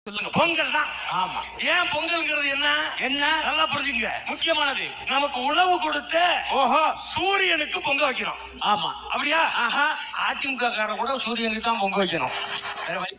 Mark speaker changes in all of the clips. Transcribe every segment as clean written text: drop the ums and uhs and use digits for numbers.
Speaker 1: சொல்லுங்க. பொங்கல் தான்.
Speaker 2: ஆமா.
Speaker 1: ஏன் பொங்கல்ங்கிறது என்ன
Speaker 2: என்ன
Speaker 1: நல்லா புரிஞ்சுங்க.
Speaker 2: முக்கியமானது?
Speaker 1: நமக்கு உணவு கொடுத்து
Speaker 2: ஓஹோ
Speaker 1: சூரியனுக்கு பொங்க வைக்கிறோம்.
Speaker 2: ஆமா.
Speaker 1: அப்படியா?
Speaker 2: ஆஹா.
Speaker 1: அதிமுக காரன் கூட சூரியனுக்கு தான் பொங்க வைக்கணும்.
Speaker 2: வேற வழி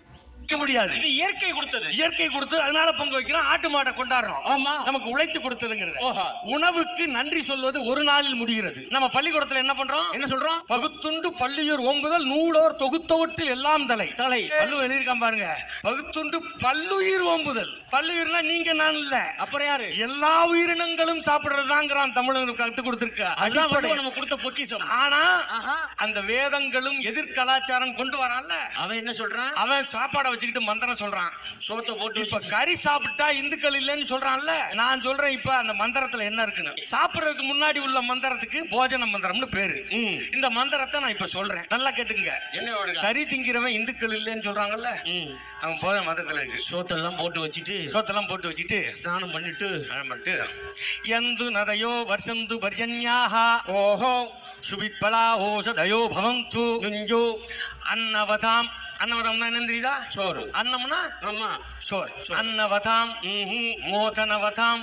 Speaker 1: முடியாது.
Speaker 2: இது இயற்கை கொடுத்தது.
Speaker 1: இயற்கை கொடுத்து அதனால பொங்க வைக்கிறோம். ஆட்டு மாட்டை கொண்டாடுறோம்.
Speaker 2: ஆமா.
Speaker 1: நமக்கு உழைத்து கொடுத்ததுங்கிறது.
Speaker 2: ஓஹோ.
Speaker 1: உணவுக்கு நன்றி சொல்வது ஒரு நாளில் முடிகிறது. நம்ம பள்ளிக்கூடத்துல என்ன பண்றோம்?
Speaker 2: என்ன சொல்றோம்?
Speaker 1: பகுத்துண்டு பள்ளியூர் ஓம்புதல் நூலோர் தொகுத்தவற்றில் எல்லாம் தலை
Speaker 2: தலை.
Speaker 1: பல்லு எழுதியிருக்கான் பாருங்க. பகுத்துண்டு பல்லுயிர் ஓம்புதல். பல்லுயிர்னா நீங்க நான் இல்ல,
Speaker 2: அப்புறம் யாரு?
Speaker 1: எல்லா உயிரினங்களும் சாப்பிடுறதுதாங்கிறான் தமிழனுக்கு கத்து கொடுத்திருக்க.
Speaker 2: அதான் நம்ம கொடுத்த பொக்கிஷம்.
Speaker 1: ஆனா
Speaker 2: ஆஹா.
Speaker 1: அந்த வேதங்களும் எதிர் கலாச்சாரம் கொண்டு வரான்ல,
Speaker 2: அவன் என்ன சொல்றான்?
Speaker 1: அவன் சாப்பாடை வச்சுக்கிட்டு மந்திரம் சொல்றான்.
Speaker 2: சோத்தை போட்டு
Speaker 1: இப்ப கறி சாப்பிட்டா இந்துக்கள் இல்லைன்னு சொல்றான்ல, நான் சொல்றேன் இப்ப அந்த மந்திரத்துல என்ன இருக்குன்னு. சாப்பிடுறதுக்கு முன்னாடி உள்ள மந்திரத்துக்கு போஜன மந்திரம்னு பேரு. இந்த மந்திரத்தை நான் இப்ப சொல்றேன், நல்லா கேட்டுங்க.
Speaker 2: என்ன?
Speaker 1: கறி திங்கிறவன் இந்துக்கள் இல்லைன்னு சொல்றாங்கல்ல, அவன் போஜன மந்திரத்துல இருக்கு.
Speaker 2: சோத்தெல்லாம் போட்டு வச்சுட்டு
Speaker 1: சோத்தெல்லாம் போட்டு வச்சுட்டு
Speaker 2: ஸ்நானம் பண்ணிட்டு
Speaker 1: எந்து நதயோ வர்ஷந்து பர்ஜன்யாஹ
Speaker 2: ஓஹோ
Speaker 1: சுபித்பலா ஓஷதயோ பவந்து
Speaker 2: நுஞ்சோ
Speaker 1: அன்னவதாம். அன்னவதம்னா என்ன தெரியுதா?
Speaker 2: சோறு.
Speaker 1: அன்னம்னா
Speaker 2: ஆமா
Speaker 1: சோறு. அன்னவதாம் மோதனவதாம்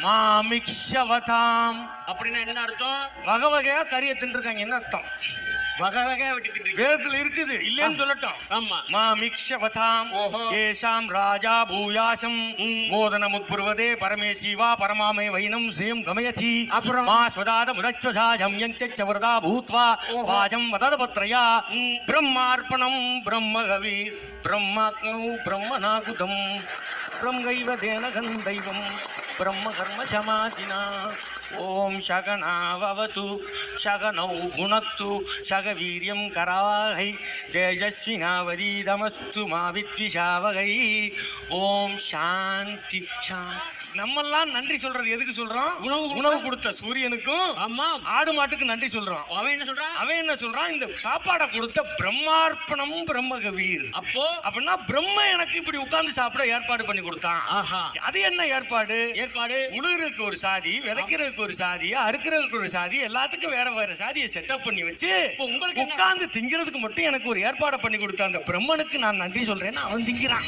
Speaker 1: மாமிக்ஷவதாம்.
Speaker 2: அப்படின்னா என்ன அர்த்தம்?
Speaker 1: வகை வகையா கறியை தின்றுருக்காங்க, என்ன அர்த்தம்?
Speaker 2: வகை வகையா வெட்டி
Speaker 1: வேதத்துல இருக்குது, இல்லைன்னு சொல்லட்டும்.
Speaker 2: ஆமா.
Speaker 1: மாமிக்ஷவதாம்
Speaker 2: ஓஹோ.
Speaker 1: ஏஷாம் ராஜா பூயாசம் மோதனமுத்புர்வதே பரமேசிவா பரமாமே வைனம் ஸ்ரீம் கமயசி.
Speaker 2: அப்புறம்
Speaker 1: மா ஸ்வதாத முதச்சசாஜம் யஞ்சச்சவரதா பூத்வா வாஜம் வததபத்ரயா பிரம்மார்ப்பணம் பிரம்மகவி பிரம்மக்னௌ பிரம்மநாகுதம் பிரம்மைவ தேனகன் தெய்வம் பிரம்ம கர்ம சமாதினா. ஓம் சகனாவது சகனௌ புனக்து சக வீரியம் கராவகை தேஜஸ்வினாவதீதமஸ்து மா வித்விஷாவகை. ஓம் சாந்தி சாந்தி. நம்மெல்லாம் நன்றி சொல்றது எதுக்கு சொல்றோம்? உணவு கொடுத்த சூரியனுக்கும்
Speaker 2: ஆமா
Speaker 1: ஆடு மாட்டுக்கு நன்றி சொல்றோம்.
Speaker 2: அவன் என்ன சொல்றான்?
Speaker 1: அவன் என்ன சொல்றான்? இந்த சாப்பாடை கொடுத்த பிரம்மார்ப்பணம் பிரம்மகவீர்.
Speaker 2: அப்போ
Speaker 1: அப்படின்னா பிரம்ம எனக்கு இப்படி உட்கார்ந்து சாப்பிட ஏற்பாடு பண்ணி கொடுத்தான்.
Speaker 2: ஆஹா.
Speaker 1: அது என்ன ஏற்பாடு?
Speaker 2: ஏற்பாடு
Speaker 1: உழுகிறதுக்கு ஒரு சாதி, விதைக்கிறதுக்கு ஒரு சாதி, அறுக்கிறதுக்கு ஒரு சாதி, எல்லாத்துக்கும் வேற வேற சாதியை செட்டப் பண்ணி வச்சு
Speaker 2: உங்களுக்கு
Speaker 1: உட்கார்ந்து திங்கிறதுக்கு மட்டும் எனக்கு ஒரு ஏற்பாடை பண்ணி கொடுத்த அந்த பிரம்மனுக்கு நான் நன்றி சொல்றேன்னு அவன் திங்கிறான்.